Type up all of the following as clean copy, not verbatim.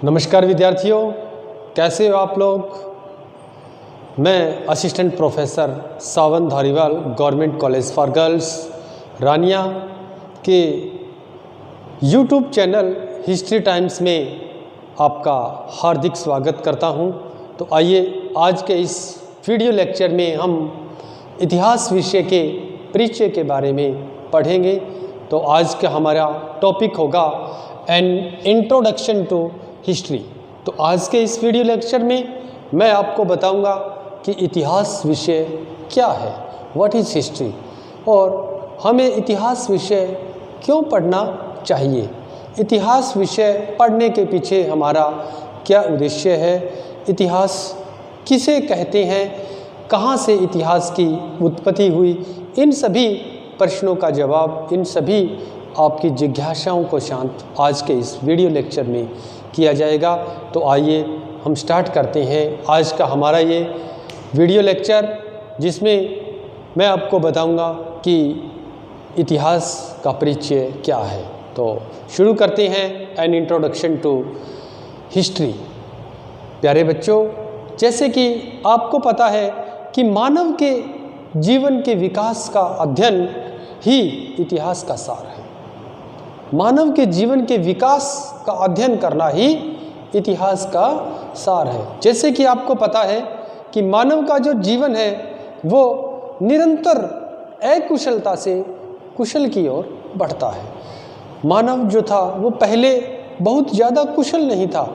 नमस्कार विद्यार्थियों, कैसे हो आप लोग। मैं assistant professor Sawan Dhariwal government college for girls Rania के यूट्यूब चैनल हिस्ट्री टाइम्स में आपका हार्दिक स्वागत करता हूं। तो आइए आज के इस वीडियो लेक्चर में हम इतिहास विषय के परिचय के बारे में पढ़ेंगे। तो आज का हमारा टॉपिक होगा एन इंट्रोडक्शन टू हिस्ट्री। तो आज के इस वीडियो लेक्चर में मैं आपको बताऊंगा कि इतिहास विषय क्या है, व्हाट इज़ हिस्ट्री, और हमें इतिहास विषय क्यों पढ़ना चाहिए, इतिहास विषय पढ़ने के पीछे हमारा क्या उद्देश्य है, इतिहास किसे कहते हैं, कहाँ से इतिहास की उत्पत्ति हुई, इन सभी प्रश्नों का जवाब, इन सभी आपकी जिज्ञासाओं को शांत आज के इस वीडियो लेक्चर में किया जाएगा। तो आइए हम स्टार्ट करते हैं आज का हमारा ये वीडियो लेक्चर, जिसमें मैं आपको बताऊंगा कि इतिहास का परिचय क्या है। तो शुरू करते हैं एन इंट्रोडक्शन टू हिस्ट्री। प्यारे बच्चों, जैसे कि आपको पता है कि मानव के जीवन के विकास का अध्ययन ही इतिहास का सार है। मानव के जीवन के विकास का अध्ययन करना ही इतिहास का सार है। जैसे कि आपको पता है कि मानव का जो जीवन है वो निरंतर अकुशलता से कुशल की ओर बढ़ता है। मानव जो था वो पहले बहुत ज़्यादा कुशल नहीं था,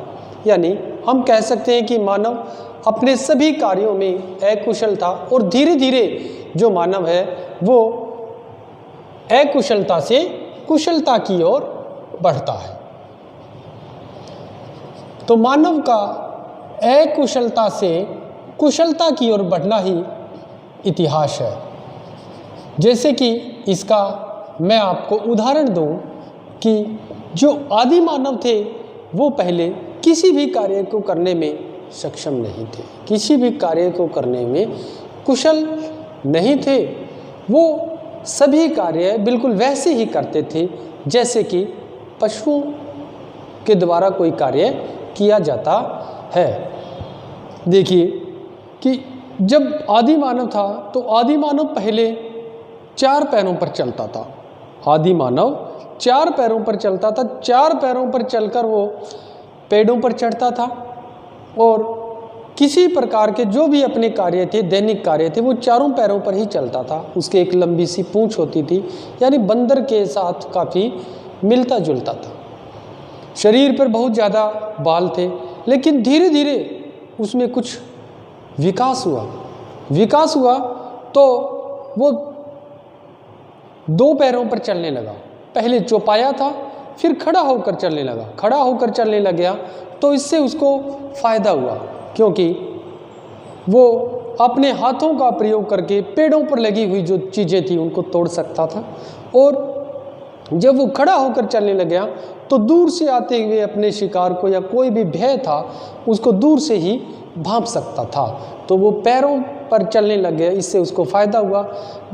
यानी हम कह सकते हैं कि मानव अपने सभी कार्यों में अकुशल था, और धीरे धीरे जो मानव है वो अकुशलता से कुशलता की ओर बढ़ता है। तो मानव का अकुशलता से कुशलता की ओर बढ़ना ही इतिहास है। जैसे कि इसका मैं आपको उदाहरण दूं कि जो आदि मानव थे वो पहले किसी भी कार्य को करने में सक्षम नहीं थे, किसी भी कार्य को करने में कुशल नहीं थे। वो सभी कार्य बिल्कुल वैसे ही करते थे जैसे कि पशुओं के द्वारा कोई कार्य किया जाता है। देखिए कि जब आदि मानव था तो आदि मानव पहले 4 पैरों पर चलता था। आदि मानव 4 पैरों पर चलता था, 4 पैरों पर चलकर वो पेड़ों पर चढ़ता था, और किसी प्रकार के जो भी अपने कार्य थे, दैनिक कार्य थे, वो 4 पैरों पर ही चलता था। उसके एक लंबी सी पूंछ होती थी, यानी बंदर के साथ काफ़ी मिलता जुलता था। शरीर पर बहुत ज़्यादा बाल थे, लेकिन धीरे धीरे उसमें कुछ विकास हुआ तो वो 2 पैरों पर चलने लगा। पहले चौपाया था, फिर खड़ा होकर चलने लगा। खड़ा होकर चलने लग गया तो इससे उसको फ़ायदा हुआ, क्योंकि वो अपने हाथों का प्रयोग करके पेड़ों पर लगी हुई जो चीज़ें थी उनको तोड़ सकता था, और जब वो खड़ा होकर चलने लग गया तो दूर से आते हुए अपने शिकार को या कोई भी भय था उसको दूर से ही भांप सकता था। तो वो पैरों पर चलने लग गया, इससे उसको फ़ायदा हुआ।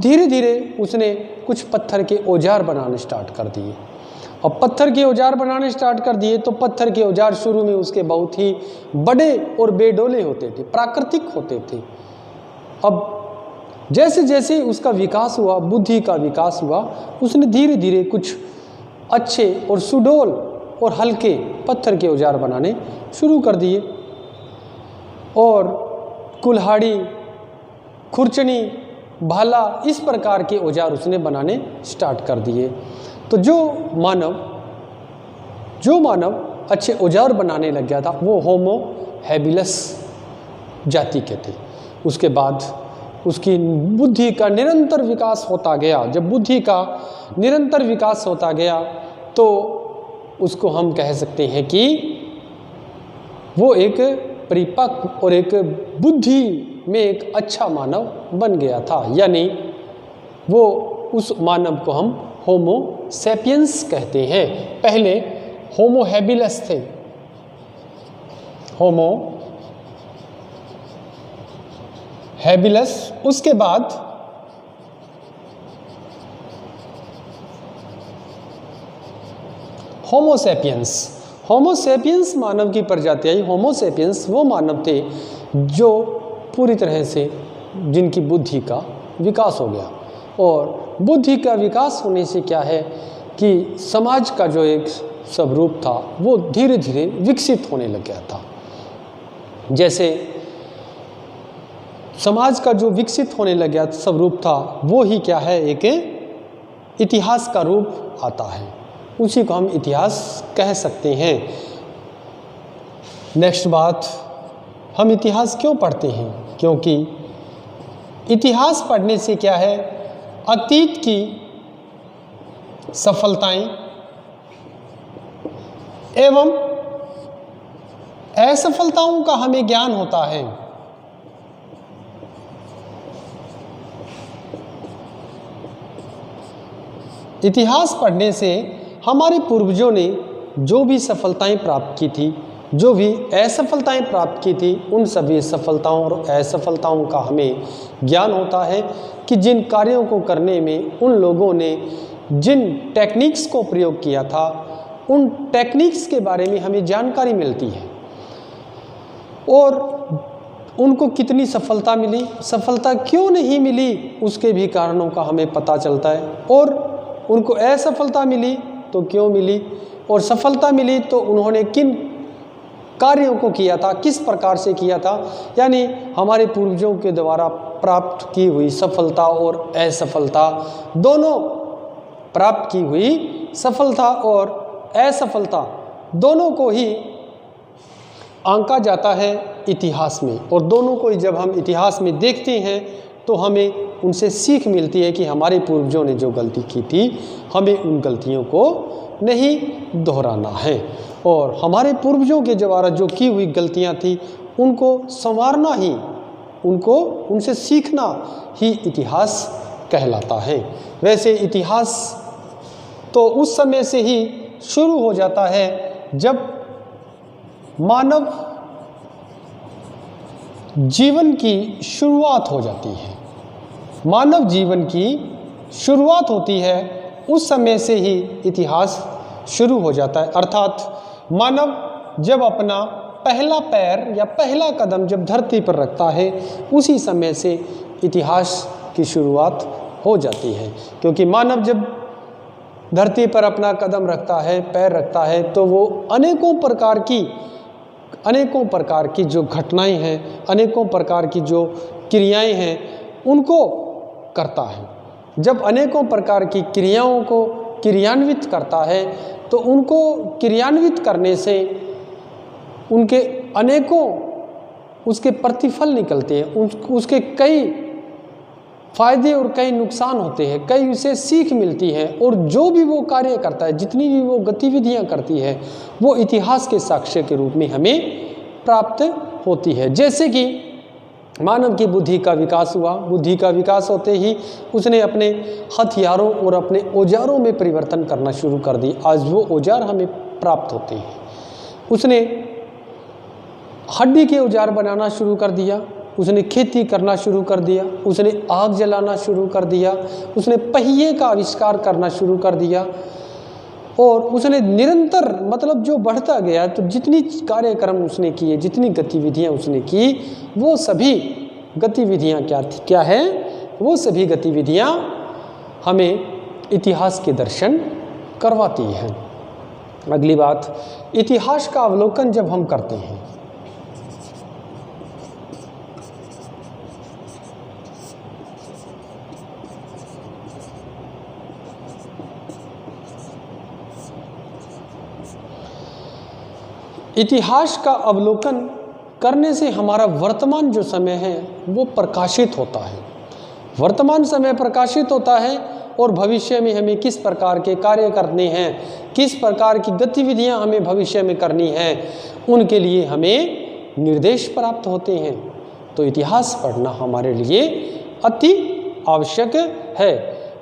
धीरे धीरे उसने कुछ पत्थर के औजार बनाने स्टार्ट कर दिए। अब पत्थर के औजार बनाने स्टार्ट कर दिए तो पत्थर के औजार शुरू में उसके बहुत ही बड़े और बेडोले होते थे, प्राकृतिक होते थे। अब जैसे जैसे उसका विकास हुआ, बुद्धि का विकास हुआ, उसने धीरे धीरे कुछ अच्छे और सुडौल और हल्के पत्थर के औजार बनाने शुरू कर दिए, और कुल्हाड़ी, खुरचनी, भाला, इस प्रकार के औजार उसने बनाने स्टार्ट कर दिए। तो जो मानव अच्छे औजार बनाने लग गया था वो होमो हैबिलस जाति के थे। उसके बाद उसकी बुद्धि का निरंतर विकास होता गया। जब बुद्धि का निरंतर विकास होता गया तो उसको हम कह सकते हैं कि वो एक परिपक्व और एक बुद्धि में एक अच्छा मानव बन गया था, यानी वो उस मानव को हम होमो सैपियंस कहते हैं। पहले होमो हैबिलस थे, होमो हैबिलस, उसके बाद होमो सैपियंस। होमोसेपियंस मानव की प्रजाति आई। होमोसेपियंस वो मानव थे जो पूरी तरह से जिनकी बुद्धि का विकास हो गया, और बुद्धि का विकास होने से क्या है कि समाज का जो एक स्वरूप था वो धीरे धीरे विकसित होने लग गया था। जैसे समाज का जो विकसित होने लग गया स्वरूप था वो ही क्या है, एक इतिहास का रूप आता है, उसी को हम इतिहास कह सकते हैं। नेक्स्ट बात, हम इतिहास क्यों पढ़ते हैं? क्योंकि इतिहास पढ़ने से क्या है, अतीत की सफलताएं एवं असफलताओं का हमें ज्ञान होता है। इतिहास पढ़ने से हमारे पूर्वजों ने जो भी सफलताएं प्राप्त की थी, जो भी असफलताएं प्राप्त की थी, उन सभी सफलताओं और असफलताओं का हमें ज्ञान होता है कि जिन कार्यों को करने में उन लोगों ने जिन टेक्निक्स को प्रयोग किया था, उन टेक्निक्स के बारे में हमें जानकारी मिलती है, और उनको कितनी सफलता मिली, सफलता क्यों नहीं मिली, उसके भी कारणों का हमें पता चलता है, और उनको असफलता मिली तो क्यों मिली, और सफलता मिली तो उन्होंने किन कार्यों को किया था, किस प्रकार से किया था। यानी हमारे पूर्वजों के द्वारा प्राप्त की हुई सफलता और असफलता दोनों, प्राप्त की हुई सफलता और असफलता दोनों को ही आंका जाता है इतिहास में, और दोनों को जब हम इतिहास में देखते हैं तो हमें उनसे सीख मिलती है कि हमारे पूर्वजों ने जो गलती की थी हमें उन गलतियों को नहीं दोहराना है, और हमारे पूर्वजों के द्वारा जो की हुई गलतियां थी उनको संवारना ही, उनसे सीखना ही इतिहास कहलाता है। वैसे इतिहास तो उस समय से ही शुरू हो जाता है जब मानव जीवन की शुरुआत हो जाती है। मानव जीवन की शुरुआत होती है, उस समय से ही इतिहास शुरू हो जाता है। अर्थात मानव जब अपना पहला पैर या पहला कदम जब धरती पर रखता है, उसी समय से इतिहास की शुरुआत हो जाती है। क्योंकि मानव जब धरती पर अपना कदम रखता है, पैर रखता है, तो वो अनेकों प्रकार की जो घटनाएं हैं, अनेकों प्रकार की जो क्रियाएं हैं, उनको करता है। जब अनेकों प्रकार की क्रियाओं को क्रियान्वित करता है तो उनको क्रियान्वित करने से उनके अनेकों उसके प्रतिफल निकलते हैं, उसके कई फायदे और कई नुकसान होते हैं, कई उसे सीख मिलती है, और जो भी वो कार्य करता है, जितनी भी वो गतिविधियां करती है, वो इतिहास के साक्ष्य के रूप में हमें प्राप्त होती है। जैसे कि मानव की बुद्धि का विकास हुआ, बुद्धि का विकास होते ही उसने अपने हथियारों और अपने औजारों में परिवर्तन करना शुरू कर दी। आज वो औजार हमें प्राप्त होते हैं। उसने हड्डी के औजार बनाना शुरू कर दिया, उसने खेती करना शुरू कर दिया, उसने आग जलाना शुरू कर दिया, उसने पहिए का आविष्कार करना शुरू कर दिया, और उसने निरंतर मतलब जो बढ़ता गया, तो जितनी कार्यक्रम उसने किए, जितनी गतिविधियां उसने की, वो सभी गतिविधियां क्या है, वो सभी गतिविधियां हमें इतिहास के दर्शन करवाती हैं। अगली बात, इतिहास का अवलोकन जब हम करते हैं, इतिहास का अवलोकन करने से हमारा वर्तमान जो समय है वो प्रकाशित होता है। वर्तमान समय प्रकाशित होता है, और भविष्य में हमें किस प्रकार के कार्य करने हैं, किस प्रकार की गतिविधियां हमें भविष्य में करनी हैं, उनके लिए हमें निर्देश प्राप्त होते हैं। तो इतिहास पढ़ना हमारे लिए अति आवश्यक है।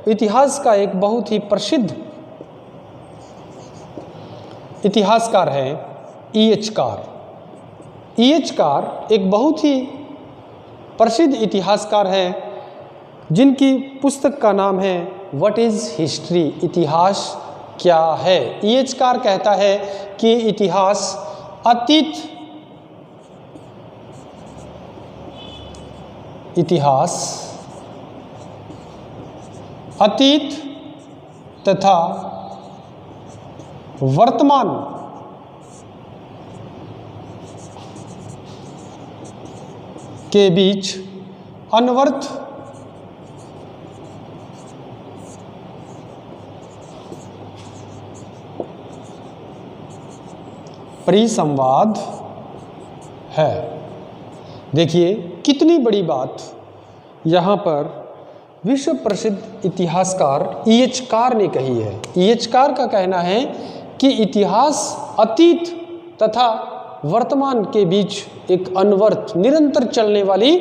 इतिहास का एक बहुत ही प्रसिद्ध इतिहासकार है E.H. कार। E.H. कार एक बहुत ही प्रसिद्ध इतिहासकार है, जिनकी पुस्तक का नाम है व्हाट इज़ हिस्ट्री, इतिहास क्या है? EH-कार कहता है कि इतिहास अतीत तथा वर्तमान के बीच अनवरत परिसंवाद है। देखिए कितनी बड़ी बात यहाँ पर विश्व प्रसिद्ध इतिहासकार EH-कार ने कही है। EH-कार का कहना है कि इतिहास अतीत तथा वर्तमान के बीच एक अनवरत निरंतर चलने वाली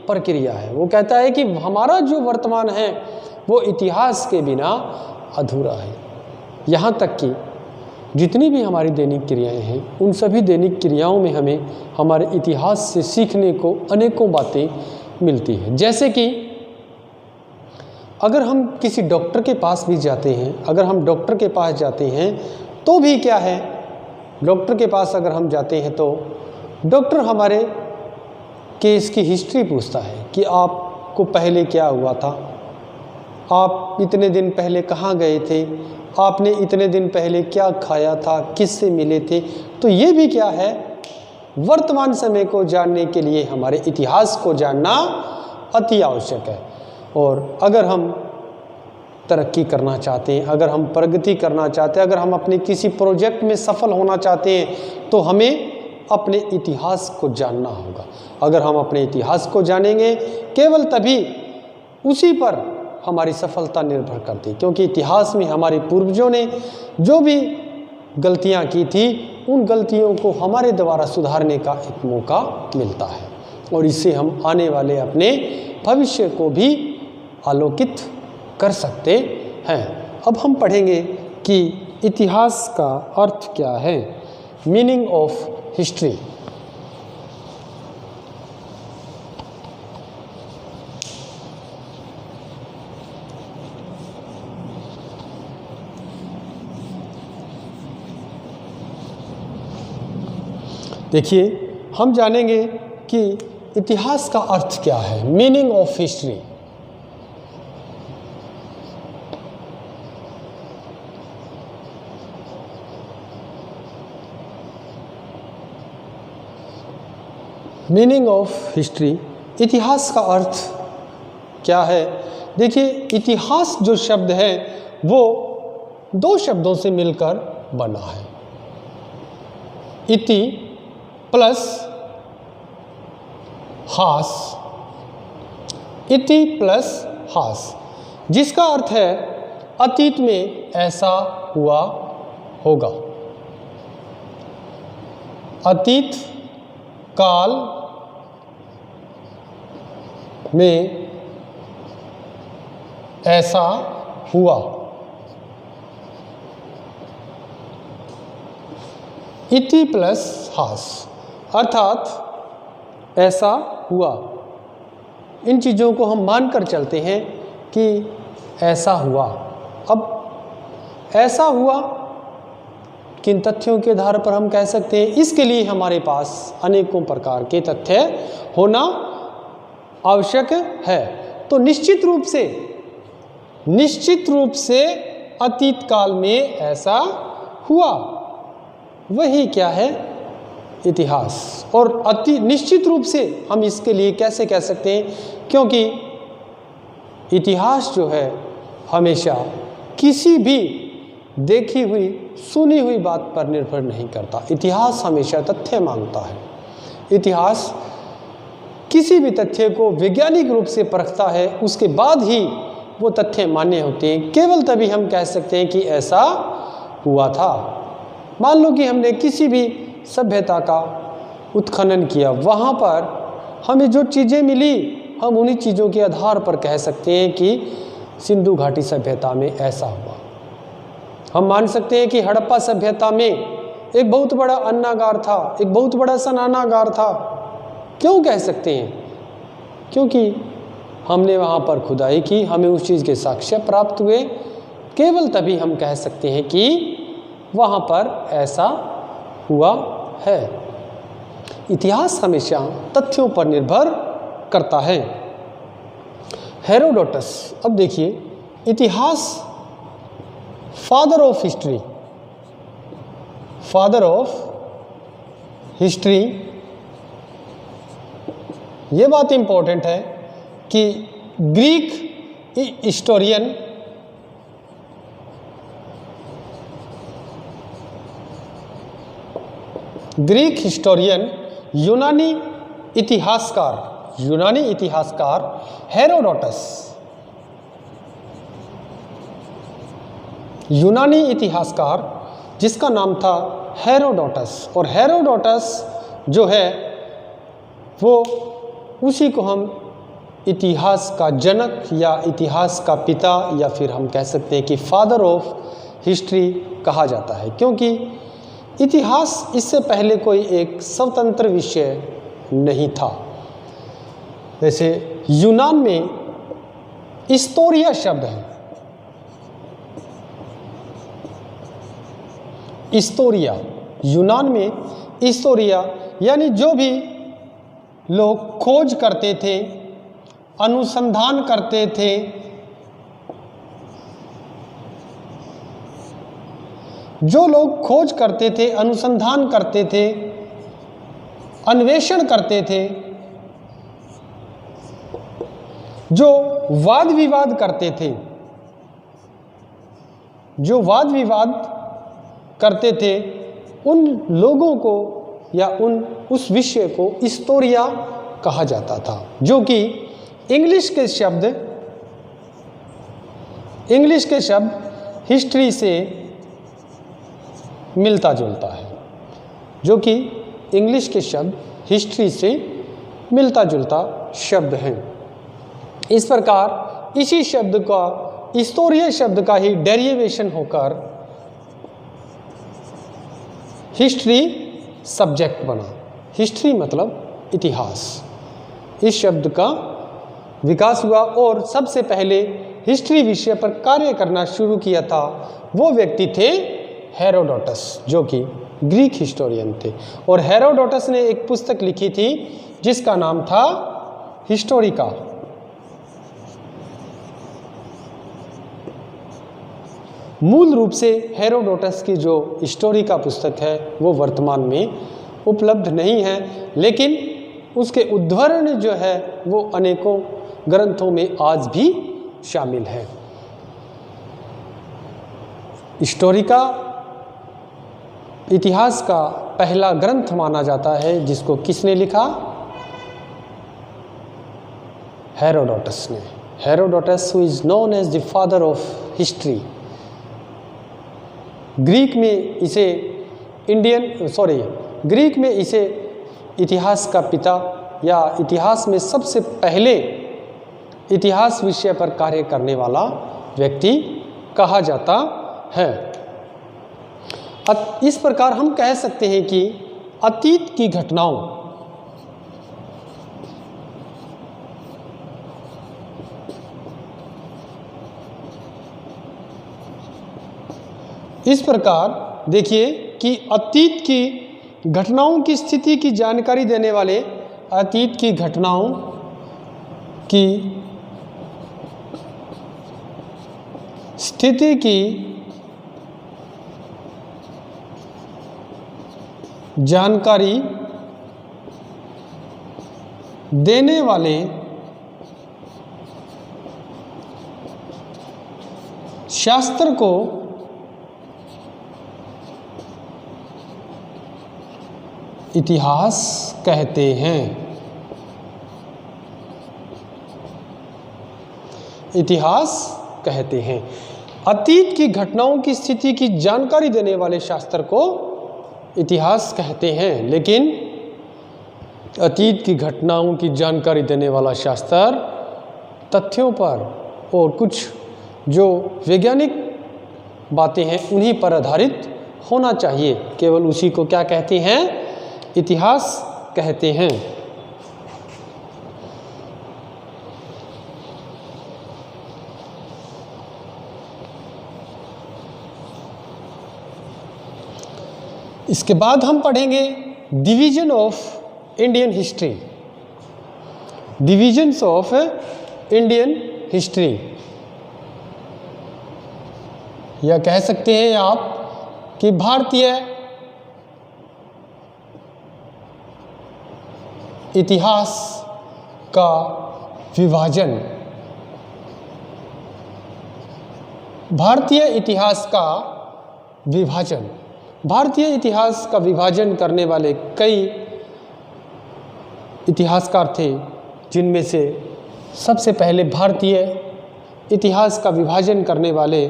प्रक्रिया है। वो कहता है कि हमारा जो वर्तमान है वो इतिहास के बिना अधूरा है। यहाँ तक कि जितनी भी हमारी दैनिक क्रियाएं हैं उन सभी दैनिक क्रियाओं में हमें हमारे इतिहास से सीखने को अनेकों बातें मिलती हैं। जैसे कि अगर हम किसी डॉक्टर के पास भी जाते हैं, अगर हम डॉक्टर के पास जाते हैं तो भी क्या है, डॉक्टर के पास अगर हम जाते हैं तो डॉक्टर हमारे केस की हिस्ट्री पूछता है कि आपको पहले क्या हुआ था, आप इतने दिन पहले कहाँ गए थे, आपने इतने दिन पहले क्या खाया था, किससे मिले थे। तो ये भी क्या है, वर्तमान समय को जानने के लिए हमारे इतिहास को जानना अति आवश्यक है। और अगर हम तरक्की करना चाहते हैं, अगर हम प्रगति करना चाहते हैं, अगर हम अपने किसी प्रोजेक्ट में सफल होना चाहते हैं तो हमें अपने इतिहास को जानना होगा। अगर हम अपने इतिहास को जानेंगे केवल तभी उसी पर हमारी सफलता निर्भर करती है, क्योंकि इतिहास में हमारे पूर्वजों ने जो भी गलतियां की थी उन गलतियों को हमारे द्वारा सुधारने का एक मौका मिलता है और इससे हम आने वाले अपने भविष्य को भी आलोकित कर सकते हैं। अब हम पढ़ेंगे कि इतिहास का अर्थ क्या है, मीनिंग ऑफ हिस्ट्री। देखिए हम जानेंगे कि इतिहास का अर्थ क्या है, meaning of history. Meaning of history, इतिहास का अर्थ क्या है। देखिए इतिहास जो शब्द है वो दो शब्दों से मिलकर बना है, इति प्लस हास, इति प्लस हास, जिसका अर्थ है अतीत में ऐसा हुआ होगा, अतीत काल में ऐसा हुआ। इति प्लस हास अर्थात ऐसा हुआ। इन चीज़ों को हम मानकर चलते हैं कि ऐसा हुआ। अब ऐसा हुआ किन तथ्यों के आधार पर हम कह सकते हैं, इसके लिए हमारे पास अनेकों प्रकार के तथ्य होना आवश्यक है। तो निश्चित रूप से अतीत काल में ऐसा हुआ, वही क्या है, इतिहास। और अति निश्चित रूप से हम इसके लिए कैसे कह सकते हैं, क्योंकि इतिहास जो है हमेशा किसी भी देखी हुई सुनी हुई बात पर निर्भर नहीं करता। इतिहास हमेशा तथ्य मांगता है। इतिहास किसी भी तथ्य को वैज्ञानिक रूप से परखता है, उसके बाद ही वो तथ्य मान्य होते हैं। केवल तभी हम कह सकते हैं कि ऐसा हुआ था। मान लो कि हमने किसी भी सभ्यता का उत्खनन किया, वहाँ पर हमें जो चीज़ें मिली हम उन्हीं चीज़ों के आधार पर कह सकते हैं कि सिंधु घाटी सभ्यता में ऐसा हुआ। हम मान सकते हैं कि हड़प्पा सभ्यता में एक बहुत बड़ा अन्नागार था, एक बहुत बड़ा स्नानागार था। क्यों कह सकते हैं? क्योंकि हमने वहाँ पर खुदाई की, हमें उस चीज़ के साक्ष्य प्राप्त हुए। केवल तभी हम कह सकते हैं कि वहाँ पर ऐसा हुआ है। इतिहास हमेशा तथ्यों पर निर्भर करता है। हेरोडोटस, अब देखिए, इतिहास father of history, father of history, ये बात इंपॉर्टेंट है कि ग्रीक हिस्टोरियन यूनानी इतिहासकार हेरोडोटस, यूनानी इतिहासकार जिसका नाम था हेरोडोटस, और हेरोडोटस जो है वो उसी को हम इतिहास का जनक या इतिहास का पिता या फिर हम कह सकते हैं कि फादर ऑफ हिस्ट्री कहा जाता है, क्योंकि इतिहास इससे पहले कोई एक स्वतंत्र विषय नहीं था। जैसे यूनान में हिस्टोरिया शब्द है, हिस्टोरिया, यूनान में हिस्टोरिया यानी जो भी लोग खोज करते थे, अनुसंधान करते थे, जो लोग खोज करते थे, अनुसंधान करते थे, अन्वेषण करते थे, जो वाद विवाद करते थे, उन लोगों को या उस विषय को हिस्टोरिया कहा जाता था, जो कि इंग्लिश के शब्द हिस्ट्री से मिलता जुलता है, जो कि इंग्लिश के शब्द हिस्ट्री से मिलता जुलता शब्द है। इस प्रकार इसी शब्द का, हिस्टोरिया शब्द का ही डेरिवेशन होकर हिस्ट्री सब्जेक्ट बना। हिस्ट्री मतलब इतिहास, इस शब्द का विकास हुआ और सबसे पहले हिस्ट्री विषय पर कार्य करना शुरू किया था वो व्यक्ति थे हेरोडोटस, जो कि ग्रीक हिस्टोरियन थे। और हेरोडोटस ने एक पुस्तक लिखी थी जिसका नाम था हिस्टोरिका। मूल रूप से हेरोडोटस की जो हिस्टोरिका पुस्तक है वो वर्तमान में उपलब्ध नहीं है, लेकिन उसके उद्धरण जो है वो अनेकों ग्रंथों में आज भी शामिल है। हिस्टोरिका इतिहास का पहला ग्रंथ माना जाता है, जिसको किसने लिखा? हेरोडोटस ने। Herodotus who is known as the father of history. Greek में इसे इतिहास का पिता या इतिहास में सबसे पहले इतिहास विषय पर कार्य करने वाला व्यक्ति कहा जाता है। इस प्रकार हम कह सकते हैं कि अतीत की घटनाओं इस प्रकार देखिए कि अतीत की घटनाओं की स्थिति की जानकारी देने वाले, अतीत की घटनाओं की स्थिति की जानकारी देने वाले शास्त्र को इतिहास कहते हैं। इतिहास कहते हैं। अतीत की घटनाओं की स्थिति की जानकारी देने वाले शास्त्र को इतिहास कहते हैं, लेकिन अतीत की घटनाओं की जानकारी देने वाला शास्त्र तथ्यों पर और कुछ जो वैज्ञानिक बातें हैं उन्हीं पर आधारित होना चाहिए। केवल उसी को क्या कहते हैं? इतिहास कहते हैं। इसके बाद हम पढ़ेंगे division of Indian history, divisions of Indian history, या कह सकते हैं आप कि भारतीय इतिहास का विभाजन, भारतीय इतिहास का विभाजन। भारतीय इतिहास का विभाजन करने वाले कई इतिहासकार थे, जिनमें से सबसे पहले भारतीय इतिहास का विभाजन करने वाले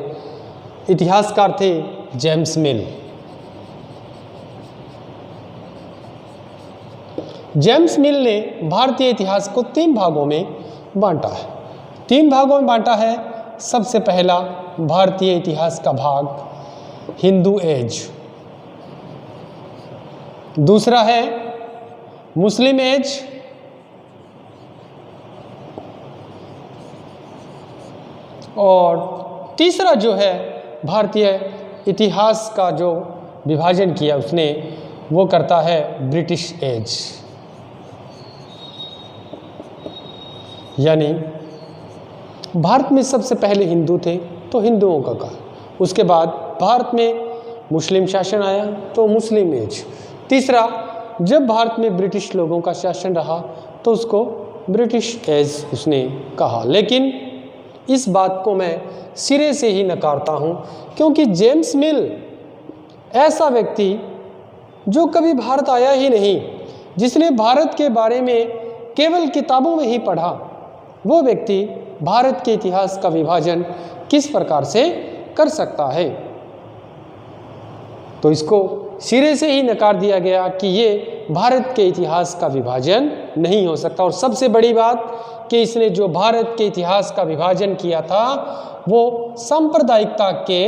इतिहासकार थे जेम्स मिल। जेम्स मिल ने भारतीय इतिहास को 3 भागों में बांटा है। 3 भागों में बांटा है। सबसे पहला भारतीय इतिहास का भाग हिंदू एज, दूसरा है मुस्लिम एज, और तीसरा जो है भारतीय इतिहास का जो विभाजन किया उसने, वो करता है ब्रिटिश एज। यानी भारत में सबसे पहले हिंदू थे तो हिंदुओं का काल, उसके बाद भारत में मुस्लिम शासन आया तो मुस्लिम एज, तीसरा जब भारत में ब्रिटिश लोगों का शासन रहा तो उसको ब्रिटिश एज उसने कहा। लेकिन इस बात को मैं सिरे से ही नकारता हूँ, क्योंकि जेम्स मिल ऐसा व्यक्ति जो कभी भारत आया ही नहीं, जिसने भारत के बारे में केवल किताबों में ही पढ़ा, वो व्यक्ति भारत के इतिहास का विभाजन किस प्रकार से कर सकता है। तो इसको सिरे से ही नकार दिया गया कि ये भारत के इतिहास का विभाजन नहीं हो सकता। और सबसे बड़ी बात कि इसने जो भारत के इतिहास का विभाजन किया था वो सांप्रदायिकता के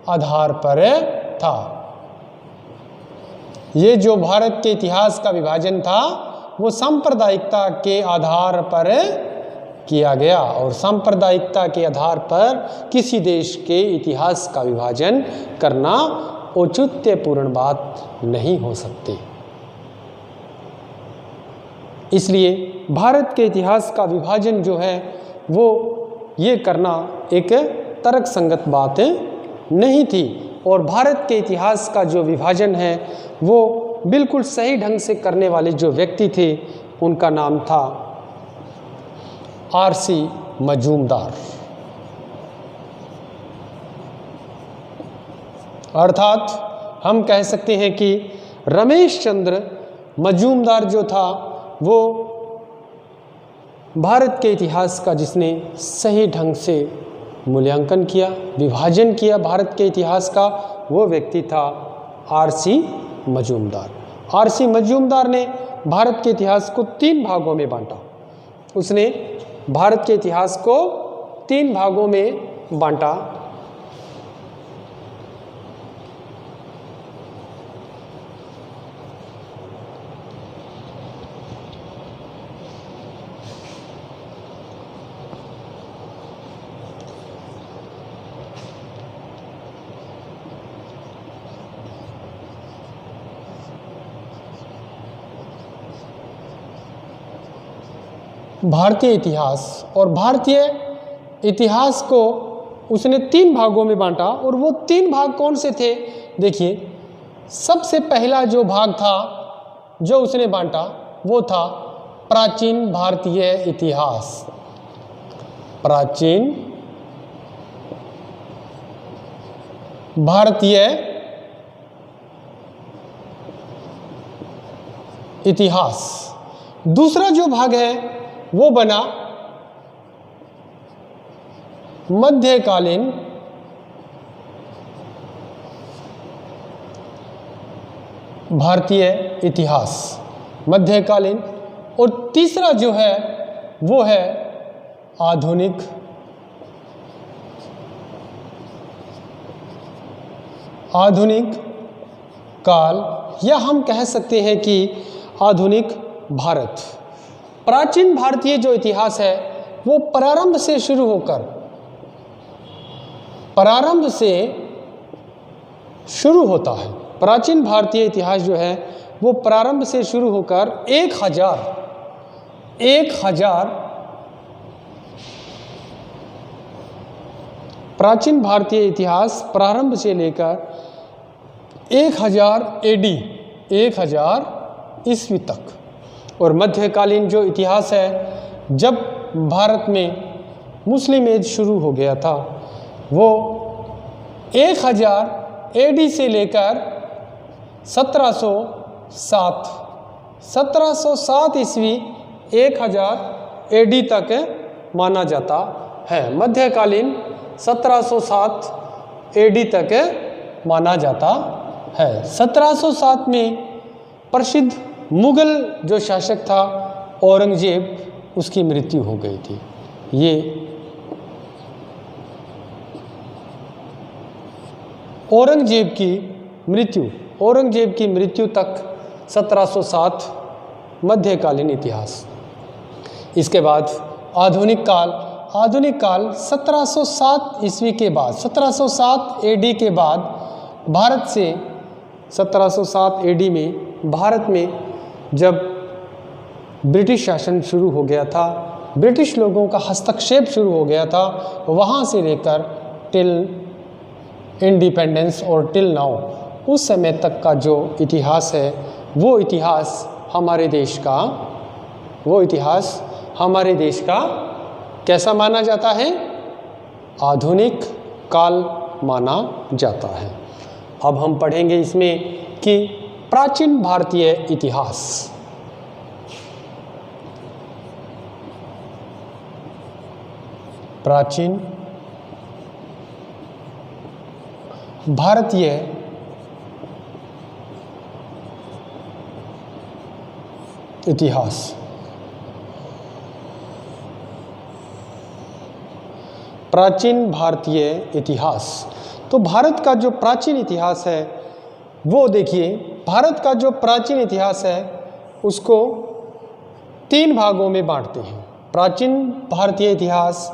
आधार पर था। ये जो भारत के इतिहास का विभाजन था वो सांप्रदायिकता के आधार पर किया गया, और सांप्रदायिकता के आधार पर किसी देश के इतिहास का विभाजन करना औचित्यपूर्ण बात नहीं हो सकती। इसलिए भारत के इतिहास का विभाजन जो है वो ये करना एक तर्कसंगत बात नहीं थी, और भारत के इतिहास का जो विभाजन है वो बिल्कुल सही ढंग से करने वाले जो व्यक्ति थे उनका नाम था आर.सी. मजूमदार। अर्थात हम कह सकते हैं कि रमेश चंद्र मजूमदार जो था वो भारत के इतिहास का जिसने सही ढंग से मूल्यांकन किया, विभाजन किया भारत के इतिहास का, वो व्यक्ति था आर.सी. मजूमदार। आर.सी. मजूमदार ने भारत के इतिहास को 3 भागों में बांटा। उसने भारत के इतिहास को 3 भागों में बांटा। भारतीय इतिहास, और भारतीय इतिहास को उसने 3 भागों में बांटा। और वो 3 भाग कौन से थे? देखिए, सबसे पहला जो भाग था जो उसने बांटा वो था प्राचीन भारतीय इतिहास। प्राचीन भारतीय इतिहास। दूसरा जो भाग है वो बना मध्यकालीन भारतीय इतिहास, मध्यकालीन। और तीसरा जो है वो है आधुनिक काल, या हम कह सकते हैं कि आधुनिक भारत। प्राचीन भारतीय जो इतिहास है वो प्रारंभ से शुरू होता है। प्राचीन भारतीय इतिहास जो है वो प्रारंभ से शुरू होकर 1000 प्राचीन भारतीय इतिहास प्रारंभ से लेकर 1000 AD 1000 ईस्वी तक, और मध्यकालीन जो इतिहास है जब भारत में मुस्लिम एज शुरू हो गया था वो 1000 AD से लेकर 1707 ईस्वी 1000 AD तक माना जाता है। मध्यकालीन 1707 AD तक माना जाता है। 1707 में प्रसिद्ध मुगल जो शासक था औरंगजेब, उसकी मृत्यु हो गई थी। ये औरंगजेब की मृत्यु तक 1707 मध्यकालीन इतिहास। इसके बाद आधुनिक काल 1707 ईस्वी के बाद 1707 AD के बाद भारत से 1707 AD में भारत में जब ब्रिटिश शासन शुरू हो गया था, ब्रिटिश लोगों का हस्तक्षेप शुरू हो गया था, वहाँ से लेकर टिल इंडिपेंडेंस और टिल नाउ उस समय तक का जो इतिहास है वो इतिहास हमारे देश का कैसा माना जाता है? आधुनिक काल माना जाता है। अब हम पढ़ेंगे इसमें कि प्राचीन भारतीय इतिहास। प्राचीन भारतीय इतिहास। प्राचीन भारतीय इतिहास। तो भारत का जो प्राचीन इतिहास है वो देखिए, भारत का जो प्राचीन इतिहास है उसको 3 भागों में बांटते हैं। प्राचीन भारतीय इतिहास